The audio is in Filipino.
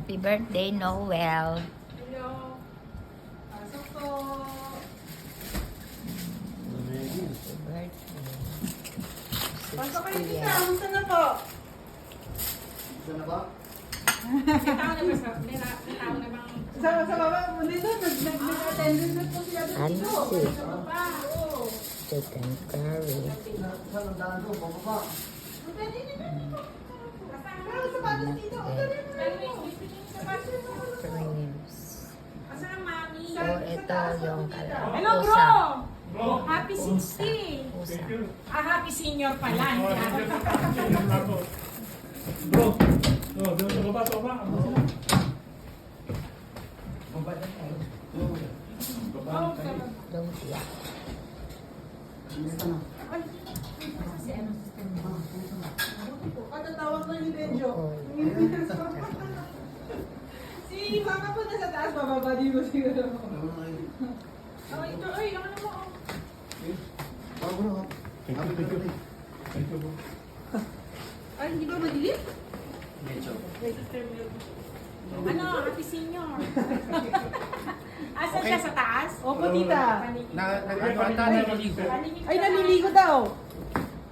Happy birthday, Noel. Hello. Pasok po. Happy birthday. Pasok kayo 60 dito. yan. Kamusta na po? Saan na ba? May tao na ba sa... May tao na bang... Sa baba, dito, nag-attendance na po sila dito. Ansi. Sa baba. Oo. Chicken curry. Saan ang daan doon? Pababa. Pwede na dito. Pero sapatos dito. Creams. Asan ang mami? So, ito yung Hello, pusa. bro! Happy 60! Pusa. Happy senior pala. Bro, doon sa baba, sa baba. Ano sila? Baba na tayo. Baba na tayo. Don't yak. Katatawag na ni Benjo. Si mama po nasa taas, bababa din mo siguro. Oh, ito, ay, ano mo? Thank you. Thank you, bro. Ay, hindi ba madilim? Medyo. Ano, happy senior. Asan siya sa taas? Opo, tita. Nag-ano ata, naliligo. Ay, naliligo daw.